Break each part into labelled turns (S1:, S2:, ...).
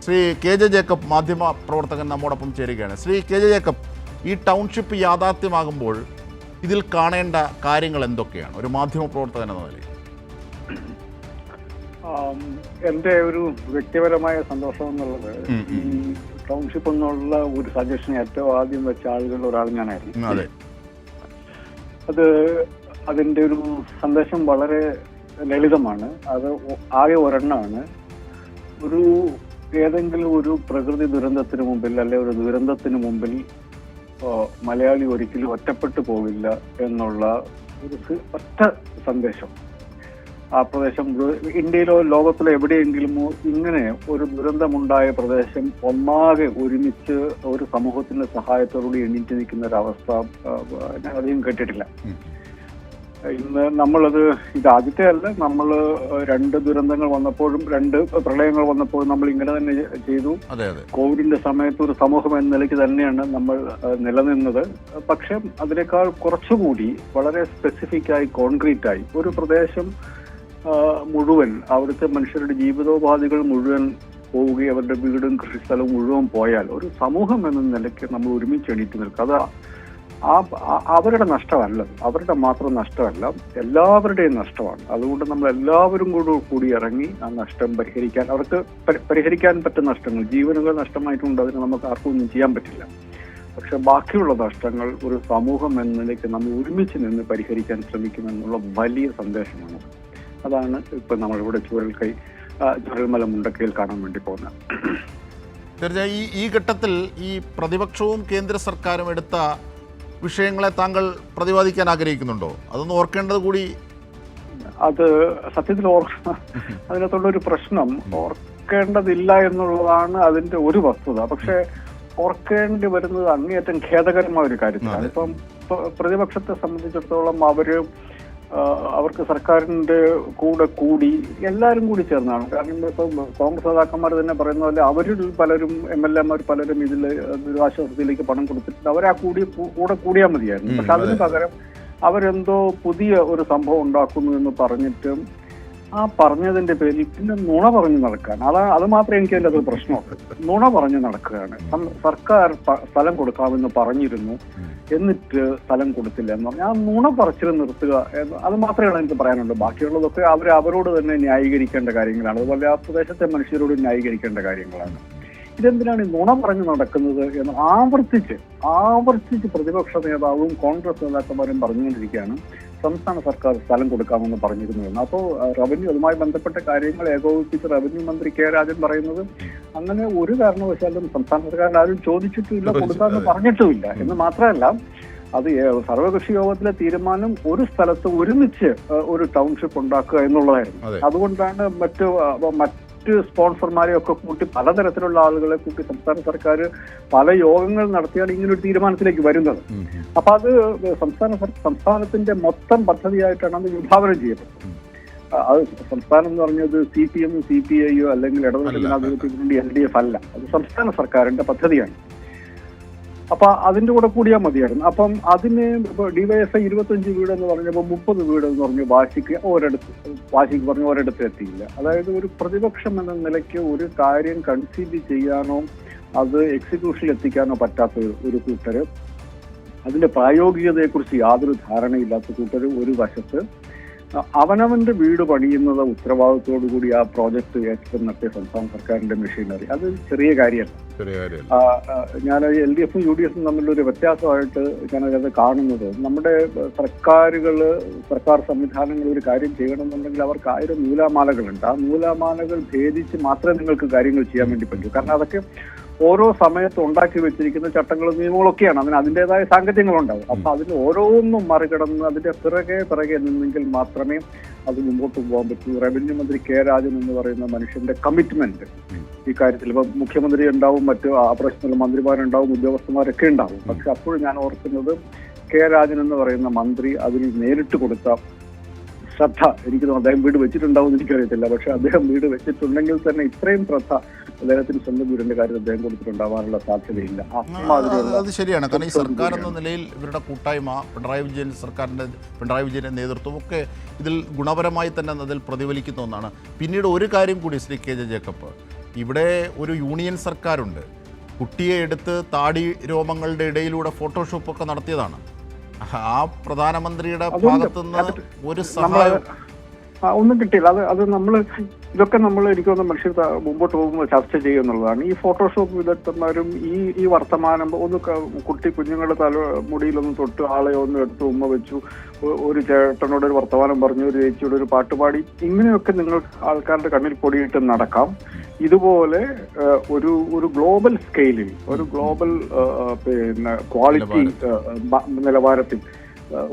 S1: Shri K J Jacob മാധ്യമ പ്രവർത്തകൻ നമ്മോടൊപ്പം ചേരുകയാണ്. ശ്രീ കെ ജെ ജേക്കബ്, ഈ ടൗൺഷിപ്പ് യാഥാർത്ഥ്യമാകുമ്പോൾ ഇതിൽ കാണേണ്ട കാര്യങ്ങൾ എന്തൊക്കെയാണ് ഒരു മാധ്യമ പ്രവർത്തകൻ എന്ന നിലയിൽ?
S2: എൻ്റെ ഒരു വ്യക്തിപരമായ സന്തോഷം എന്നുള്ളത് ഈ ടൗൺഷിപ്പ് എന്നുള്ള ഒരു സജഷൻ ഏറ്റവും ആദ്യം വെച്ച ആളുകളിൽ ഒരാൾ ഞാനായിരുന്നു. അതിൻ്റെ ഒരു സന്ദേശം വളരെ ലളിതമാണ്. അത് ആകെ ഒരെണ്ണമാണ്. ഏതെങ്കിലും ഒരു പ്രകൃതി ദുരന്തത്തിന് മുമ്പിൽ അല്ലെ ഒരു ദുരന്തത്തിന് മുമ്പിൽ മലയാളി ഒരിക്കലും ഒറ്റപ്പെട്ടു പോവില്ല എന്നുള്ള ഒരു ഒറ്റ സന്ദേശം. ആ പ്രദേശം ഇന്ത്യയിലോ ലോകത്തിലോ എവിടെയെങ്കിലും ഇങ്ങനെ ഒരു ദുരന്തമുണ്ടായ പ്രദേശം ഒന്നാകെ ഒരുമിച്ച് ഒരു സമൂഹത്തിന്റെ സഹായത്തോടുകൂടി എണീറ്റ് നിൽക്കുന്ന ഒരവസ്ഥ ഞാൻ അധികം കേട്ടിട്ടില്ല. ഇന്ന് ഇത് ആദ്യത്തെ അല്ല. നമ്മൾ 2 ദുരന്തങ്ങൾ വന്നപ്പോഴും 2 പ്രളയങ്ങൾ വന്നപ്പോഴും നമ്മൾ ഇങ്ങനെ തന്നെ ചെയ്തു. കോവിഡിന്റെ സമയത്ത് ഒരു സമൂഹം എന്ന നിലയ്ക്ക് തന്നെയാണ് നമ്മൾ നിലനിന്നത്. പക്ഷെ അതിനേക്കാൾ കുറച്ചുകൂടി വളരെ സ്പെസിഫിക് ആയി, കോൺക്രീറ്റ് ആയി ഒരു പ്രദേശം മുഴുവൻ, അവിടുത്തെ മനുഷ്യരുടെ ജീവിതോപാധികൾ മുഴുവൻ പോവുകയും അവരുടെ വീടും കൃഷിസ്ഥലവും മുഴുവൻ പോയാൽ ഒരു സമൂഹം എന്ന നിലയ്ക്ക് നമ്മൾ ഒരുമിച്ച് എണീറ്റ് നിൽക്കുക. അത് അവരുടെ നഷ്ടമല്ല, അവരുടെ മാത്രം നഷ്ടമല്ല, എല്ലാവരുടെയും നഷ്ടമാണ്. അതുകൊണ്ട് നമ്മൾ എല്ലാവരും കൂടി ഇറങ്ങി ആ നഷ്ടം പരിഹരിക്കാൻ, അവർക്ക് പരിഹരിക്കാൻ പറ്റുന്ന നഷ്ടങ്ങൾ, ജീവനുകൾ നഷ്ടമായിട്ടുണ്ട്, അതിന് നമുക്ക് ആർക്കും ഒന്നും ചെയ്യാൻ പറ്റില്ല. പക്ഷെ ബാക്കിയുള്ള നഷ്ടങ്ങൾ ഒരു സമൂഹം എന്ന നിലയ്ക്ക് നമ്മൾ ഒരുമിച്ച് നിന്ന് പരിഹരിക്കാൻ ശ്രമിക്കുമെന്നുള്ള വലിയ സന്ദേശമാണ്. അതാണ് ഇപ്പൊ നമ്മളിവിടെ ചുരൽമല മുണ്ടക്കയിൽ കാണാൻ വേണ്ടി പോകുന്നത്.
S1: തീർച്ചയായും ഈ ഘട്ടത്തിൽ ഈ പ്രതിപക്ഷവും കേന്ദ്ര സർക്കാരും എടുത്ത വിഷയങ്ങളെ താങ്കൾ പ്രതിപാദിക്കാൻ ആഗ്രഹിക്കുന്നുണ്ടോ? അതൊന്ന് ഓർക്കേണ്ടത് കൂടി.
S2: അത് സത്യത്തിൽ അതിനകത്തുള്ളൊരു പ്രശ്നം ഓർക്കേണ്ടതില്ല എന്നുള്ളതാണ് അതിന്റെ ഒരു വസ്തുത. പക്ഷെ ഓർക്കേണ്ടി വരുന്നത് അങ്ങേയറ്റം ഖേദകരമായ ഒരു കാര്യത്തിലാണ്. ഇപ്പം പ്രതിപക്ഷത്തെ സംബന്ധിച്ചിടത്തോളം അവർക്ക് സർക്കാരിന്റെ കൂടി എല്ലാവരും കൂടി ചേർന്നാണ്. കാരണം ഇപ്പം കോൺഗ്രസ് നേതാക്കന്മാർ തന്നെ പറയുന്ന പോലെ അവരിൽ പലരും MLA മാർ പലരും ഇതിൽ ദുരിതാശ്വാസത്തിലേക്ക് പണം കൊടുത്തിട്ടുണ്ട്. അവരാ കൂടെ കൂടിയാൽ മതിയായിരുന്നു. പക്ഷെ അതിന് പകരം അവരെന്തോ പുതിയ ഒരു സംഭവം ഉണ്ടാക്കുന്നു എന്ന് പറഞ്ഞിട്ടും ആ പറഞ്ഞതിന്റെ പേരിൽ പിന്നെ നുണ പറഞ്ഞു നടക്കാൻ, അത് മാത്രമേ എനിക്ക് അതിൻ്റെ അത് പ്രശ്നമുള്ളൂ. നുണ പറഞ്ഞു നടക്കുകയാണ്. സർക്കാർ സ്ഥലം കൊടുക്കാമെന്ന് പറഞ്ഞിരുന്നു, എന്നിട്ട് സ്ഥലം കൊടുത്തില്ല എന്ന് പറഞ്ഞാൽ ആ നുണ പറച്ചിൽ നിർത്തുക. അത് മാത്രമേ എനിക്ക് പറയാനുള്ളൂ. ബാക്കിയുള്ളതൊക്കെ അവരോട് തന്നെ ന്യായീകരിക്കേണ്ട കാര്യങ്ങളാണ്. അതുപോലെ ആ പ്രദേശത്തെ മനുഷ്യരോട് ന്യായീകരിക്കേണ്ട കാര്യങ്ങളാണ്. ഇതെന്തിനാണ് ഈ നുണ പറഞ്ഞു നടക്കുന്നത് എന്ന് ആവർത്തിച്ച് പ്രതിപക്ഷ നേതാവും കോൺഗ്രസ് നേതാക്കന്മാരും പറഞ്ഞുകൊണ്ടിരിക്കുകയാണ്. സംസ്ഥാന സർക്കാർ സ്ഥലം കൊടുക്കാമെന്ന് പറഞ്ഞിരുന്നു. അപ്പോൾ റവന്യൂ, അതുമായി ബന്ധപ്പെട്ട കാര്യങ്ങൾ ഏകോപിപ്പിച്ച് റവന്യൂ മന്ത്രി കെ രാജൻ പറയുന്നത് അങ്ങനെ ഒരു കാരണവശാലും സംസ്ഥാന സർക്കാരിൽ ആരും ചോദിച്ചിട്ടുമില്ല, കൊടുക്കാമെന്ന് പറഞ്ഞിട്ടുമില്ല എന്ന് മാത്രമല്ല, അത് സർവകക്ഷി യോഗത്തിലെ തീരുമാനം ഒരു സ്ഥലത്ത് ഒരുമിച്ച് ഒരു ടൗൺഷിപ്പ് ഉണ്ടാക്കുക എന്നുള്ളതായിരുന്നു. അതുകൊണ്ടാണ് മറ്റ് സ്പോൺസർമാരെ ഒക്കെ കൂട്ടി, പലതരത്തിലുള്ള ആളുകളെ കൂട്ടി സംസ്ഥാന സർക്കാർ പല യോഗങ്ങൾ നടത്തിയാണ് ഇങ്ങനൊരു തീരുമാനത്തിലേക്ക് വരുന്നത്. അപ്പൊ അത് സംസ്ഥാനത്തിന്റെ മൊത്തം പദ്ധതിയായിട്ടാണ് അത് വിഭാവനം ചെയ്യപ്പെട്ടത്. അത് സംസ്ഥാനം എന്ന് പറഞ്ഞത് CPM CPI അല്ലെങ്കിൽ ഇടതുപക്ഷ ജനാധിപത്യ LDF അല്ല. അത് സംസ്ഥാന സർക്കാരിന്റെ പദ്ധതിയാണ്. അപ്പൊ അതിന്റെ കൂടെ കൂടിയാൽ മതിയായിരുന്നു. അപ്പം അതിന് ഇപ്പൊ DYFI 25 വീട് എന്ന് പറഞ്ഞപ്പോൾ 30 വീട് എന്ന് പറഞ്ഞു വാശിക്ക് പറഞ്ഞ് ഒരിടത്ത് എത്തിയില്ല. അതായത് ഒരു പ്രതിപക്ഷം എന്ന നിലയ്ക്ക് ഒരു കാര്യം കൺസീവ് ചെയ്യാനോ അത് എക്സിക്യൂഷനിൽ എത്തിക്കാനോ പറ്റാത്ത ഒരു കൂട്ടര്, അതിന്റെ പ്രായോഗികതയെക്കുറിച്ച് യാതൊരു ധാരണയില്ലാത്ത കൂട്ടര് ഒരു വശത്ത്, അവനവന്റെ വീട് പണിയുന്നത് ഉത്തരവാദിത്തോടു കൂടി ആ പ്രോജക്ട് ഏറ്റവും നടത്തിയ സംസ്ഥാന സർക്കാരിന്റെ മെഷീനറി. അത് ചെറിയ കാര്യമല്ല. ഞാൻ LDFും UDFും തമ്മിലൊരു വ്യത്യാസമായിട്ട് ഞാനത് കാണുന്നത്, നമ്മുടെ സർക്കാർ സംവിധാനങ്ങൾ ഒരു കാര്യം ചെയ്യണമെന്നുണ്ടെങ്കിൽ അവർക്ക് 1000 നൂലാമാലകളുണ്ട്. ആ നൂലാമാലകൾ ഭേദിച്ച് മാത്രമേ നിങ്ങൾക്ക് കാര്യങ്ങൾ ചെയ്യാൻ വേണ്ടി പറ്റൂ. കാരണം അതൊക്കെ ഓരോ സമയത്ത് ഉണ്ടാക്കി വെച്ചിരിക്കുന്ന ചട്ടങ്ങളും നിയമങ്ങളൊക്കെയാണ്. അതിൻ്റെതായ സാങ്കത്യങ്ങളുണ്ടാവും. അപ്പൊ അതിന് ഓരോന്നും മറികടന്ന് അതിന്റെ പിറകെ നിന്നെങ്കിൽ മാത്രമേ അത് മുമ്പോട്ട് പോകാൻ പറ്റൂ. റവന്യൂ മന്ത്രി കെ രാജൻ എന്ന് പറയുന്ന മനുഷ്യന്റെ കമ്മിറ്റ്മെന്റ് ഈ കാര്യത്തിൽ, ഇപ്പൊ മുഖ്യമന്ത്രി ഉണ്ടാവും, മറ്റു ഓപ്പറേഷണൽ മന്ത്രിമാരുണ്ടാവും, ഉദ്യോഗസ്ഥന്മാരൊക്കെ ഉണ്ടാവും. പക്ഷെ അപ്പോഴും ഞാൻ ഓർക്കുന്നത് കെ രാജൻ എന്ന് പറയുന്ന മന്ത്രി അതിൽ നേരിട്ട് കൊടുത്ത ശ്രദ്ധ, എനിക്ക് തോന്നുന്നു അദ്ദേഹം വീട് വെച്ചിട്ടുണ്ടാവും എന്ന് എനിക്കറിയത്തില്ല. പക്ഷെ അദ്ദേഹം വീട് വെച്ചിട്ടുണ്ടെങ്കിൽ തന്നെ ഇത്രയും ശ്രദ്ധ അദ്ദേഹത്തിന് സ്വന്തം വീടിന്റെ കാര്യത്തിൽ അദ്ദേഹം കൊടുത്തിട്ടുണ്ടാവാനുള്ള സാധ്യതയില്ല.
S1: അത് ശരിയാണ്. കാരണം ഈ സർക്കാർ എന്ന നിലയിൽ ഇവരുടെ കൂട്ടായ്മ, പിണറായി വിജയന്റെ നേതൃത്വം ഒക്കെ ഇതിൽ ഗുണപരമായി തന്നെ അതിൽ പ്രതിഫലിക്കുന്ന ഒന്നാണ്. പിന്നീട് ഒരു കാര്യം കൂടി ശ്രീ കെ ജെ ജേക്കബ്, ഇവിടെ ഒരു യൂണിയൻ സർക്കാരുണ്ട്. കുട്ടിയെ എടുത്ത് താടി രോമങ്ങളുടെ ഇടയിലൂടെ ഫോട്ടോഷോപ്പൊക്കെ നടത്തിയതാണ്. ആ പ്രധാനമന്ത്രിയുടെ ഭാഗത്തുനിന്ന് ഒരു സഹായം
S2: ഒന്നും കിട്ടിയില്ല. അത് നമ്മൾ ഇതൊക്കെ നമ്മൾ എനിക്ക് തോന്നുന്നു മനുഷ്യർ മുമ്പോട്ട് പോകുമ്പോൾ ചർച്ച ചെയ്യുന്നുള്ളതാണ്. ഈ ഫോട്ടോഷോപ്പ് വിദഗ്ധന്മാരും ഈ വർത്തമാനം ഒന്ന് കുഞ്ഞുങ്ങളുടെ മുടിയിലൊന്ന് തൊട്ട് ആളെ ഒന്ന് എടുത്ത് ഉമ്മ വെച്ചു, ഒരു ചേട്ടനോട് ഒരു വർത്തമാനം പറഞ്ഞു, ഒരു ചേച്ചിയോട് ഒരു പാട്ടുപാടി, ഇങ്ങനെയൊക്കെ നിങ്ങൾ ആൾക്കാരുടെ കണ്ണിൽ പൊടിയിട്ട് നടക്കാം. ഇതുപോലെ ഒരു ഗ്ലോബൽ സ്കെയിലിൽ, ഒരു ഗ്ലോബൽ പിന്നെ ക്വാളിറ്റി നിലവാരത്തിൽ,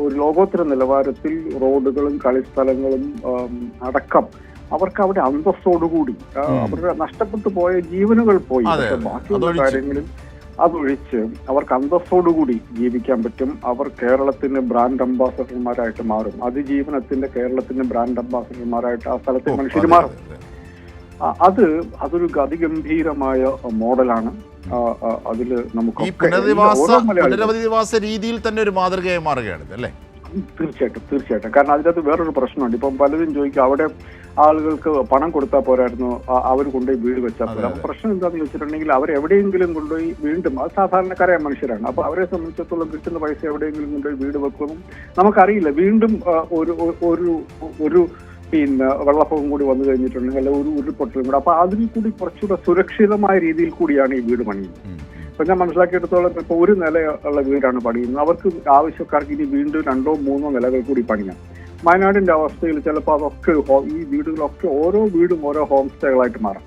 S2: ഒരു ലോകോത്തര നിലവാരത്തിൽ റോഡുകളും കളിസ്ഥലങ്ങളും അടക്കം അവർക്ക് അവിടെ അന്തസ്സോടുകൂടി അവരുടെ നഷ്ടപ്പെട്ടു പോയ ജീവനുകൾ പോയി, ബാക്കിയുള്ള കാര്യങ്ങളിൽ അതൊഴിച്ച് അവർക്ക് അന്തസ്സോടുകൂടി ജീവിക്കാൻ പറ്റും. അവർ കേരളത്തിന്റെ ബ്രാൻഡ് അംബാസഡർമാരായിട്ട് മാറും. അതിജീവനത്തിന്റെ കേരളത്തിന്റെ ബ്രാൻഡ് അംബാസഡർമാരായിട്ട് ആ സ്ഥലത്തെ മനുഷ്യർ മാറും. അതൊരു അതിഗംഭീരമായ മോഡലാണ്. അതിൽ നമുക്ക്
S1: പുനരധിവാസ രീതിയിൽ തന്നെ ഒരു മാതൃകയായി മാറുകയാണ് അല്ലേ?
S2: തീർച്ചയായിട്ടും. കാരണം അതിനകത്ത് വേറൊരു പ്രശ്നമുണ്ട്. ഇപ്പം പലരും ചോദിക്കും, അവിടെ ആളുകൾക്ക് പണം കൊടുത്താൽ പോരായിരുന്നു, അവർ കൊണ്ടുപോയി വീട് വെച്ചാൽ പോരാ. അപ്പൊ പ്രശ്നം എന്താണെന്ന് ചോദിച്ചിട്ടുണ്ടെങ്കിൽ അവരെവിടെയെങ്കിലും കൊണ്ടുപോയി വീണ്ടും, അത് സാധാരണക്കാരായ മനുഷ്യരാണ്. അപ്പൊ അവരെ സംബന്ധിച്ചിടത്തോളം കിട്ടുന്ന പൈസ എവിടെയെങ്കിലും കൊണ്ടുപോയി വീട് വെക്കുമെന്നും നമുക്കറിയില്ല. വീണ്ടും ഒരു പിന്നെ വെള്ളപ്പൊക്കം കൂടി വന്നു കഴിഞ്ഞിട്ടുണ്ടെങ്കിൽ അല്ല ഒരു ഉരുൾപൊട്ടലും കൂടെ, അപ്പൊ അതിൽ കൂടി കുറച്ചുകൂടെ സുരക്ഷിതമായ രീതിയിൽ കൂടിയാണ് ഈ വീട് പണിയുന്നത്. ഇപ്പൊ ഞാൻ മനസ്സിലാക്കിയെടുത്തോളം ഇപ്പൊ ഒരു നില ഉള്ള വീടാണ് പണിയുന്നത്. അവർക്ക് ആവശ്യക്കാർക്ക് ഇനി വീണ്ടും 2-3 നിലകൾ കൂടി പണിയാം. വയനാടിന്റെ അവസ്ഥയിൽ ചിലപ്പോൾ അതൊക്കെ ഈ വീടുകളൊക്കെ ഓരോ വീടും ഓരോ ഹോം സ്റ്റേകളായിട്ട് മാറാം.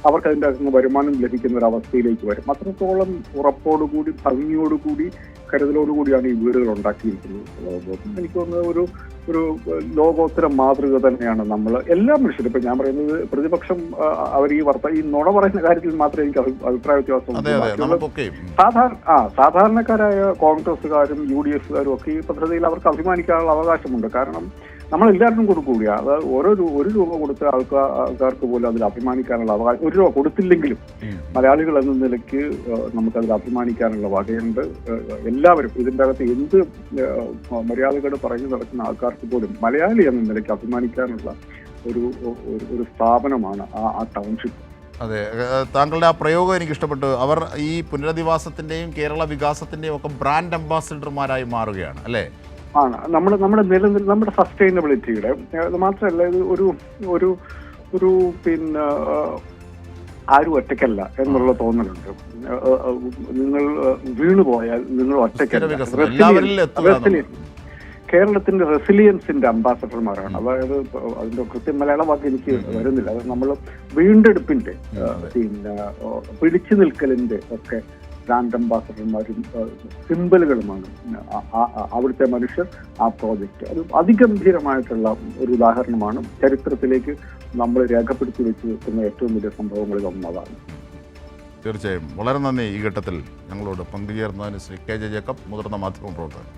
S2: അവർക്ക് അതിൻ്റെ അകത്ത് വരുമാനം ലഭിക്കുന്ന ഒരു അവസ്ഥയിലേക്ക് വരും. അത്രത്തോളം ഉറപ്പോടുകൂടി, ഭംഗിയോടുകൂടി, കരുതലോടുകൂടിയാണ് ഈ വീടുകൾ ഉണ്ടാക്കിയിരിക്കുന്നത്. എനിക്ക് തോന്നുന്നത് ഒരു ലോകോത്തര മാതൃക തന്നെയാണ് നമ്മൾ എല്ലാ മനുഷ്യരും. ഇപ്പൊ ഞാൻ പറയുന്നത് പ്രതിപക്ഷം അവർ ഈ നുണ പറയുന്ന കാര്യത്തിൽ മാത്രമേ എനിക്ക് അഭിപ്രായ വ്യത്യാസം. സാധാരണക്കാരായ കോൺഗ്രസ്സുകാരും UDFകാരും ഒക്കെ ഈ പദ്ധതിയിൽ അവർക്ക് അഭിമാനിക്കാനുള്ള അവകാശമുണ്ട്. കാരണം നമ്മളെല്ലാവരും കൊടുക്കുക. അത് ഒരു രൂപ കൊടുത്ത ആൾക്കാർക്ക് പോലും അതിൽ അഭിമാനിക്കാനുള്ള അവകാശം, 1 രൂപ കൊടുത്തില്ലെങ്കിലും മലയാളികൾ എന്ന നിലയ്ക്ക് നമുക്കതിൽ അഭിമാനിക്കാനുള്ള വകയുണ്ട്. എല്ലാവരും ഇതിൻ്റെ അകത്ത് എന്ത് മര്യാദകൾ പറഞ്ഞു നടക്കുന്ന ആൾക്കാർക്ക് പോലും മലയാളി എന്ന നിലയ്ക്ക് അഭിമാനിക്കാനുള്ള ഒരു സ്ഥാപനമാണ് ആ ടൗൺഷിപ്പ്.
S1: അതെ, താങ്കളുടെ ആ പ്രയോഗം എനിക്ക് ഇഷ്ടപ്പെട്ടു. അവർ ഈ പുനരധിവാസത്തിന്റെയും കേരള വികാസത്തിന്റെയും ഒക്കെ ബ്രാൻഡ് അംബാസിഡർമാരായി മാറുകയാണ് അല്ലേ?
S2: ആണ്. നമ്മുടെ സസ്റ്റൈനബിലിറ്റിയുടെ മാത്രമല്ല, ഇത് ഒരു പിന്നെ ആരും ഒറ്റയ്ക്കല്ല എന്നുള്ള തോന്നലുണ്ട്. നിങ്ങൾ വീണുപോയാൽ നിങ്ങൾ ഒറ്റയ്ക്കല്ല. കേരളത്തിന്റെ റെസിലിയൻസിന്റെ അംബാസഡർമാരാണ്. അതായത് അതിന്റെ കൃത്യം മലയാളം വാക്ക് എനിക്ക് വരുന്നില്ല. അത് നമ്മൾ വീണ്ടെടുപ്പിന്റെ പിന്നെ പിടിച്ചു നിൽക്കലിന്റെ ഒക്കെ ബ്രാൻഡ് അംബാസഡർമാരും സിംബലുകളുമാണ് അവിടുത്തെ മനുഷ്യർ. ആ പ്രോജക്റ്റ് അത് അതിഗംഭീരമായിട്ടുള്ള ഒരു ഉദാഹരണമാണ്. ചരിത്രത്തിലേക്ക് നമ്മൾ രേഖപ്പെടുത്തി വെച്ച് വെക്കുന്ന ഏറ്റവും വലിയ സംഭവങ്ങളിൽ ഒന്നതാണ്.
S1: തീർച്ചയായും വളരെ നന്ദി ഈ ഘട്ടത്തിൽ ഞങ്ങളോട് പങ്കുചേർന്നതിന് ശ്രീ KJ ജേക്കബ്, മുതിർന്ന മാധ്യമ പ്രവർത്തകൻ.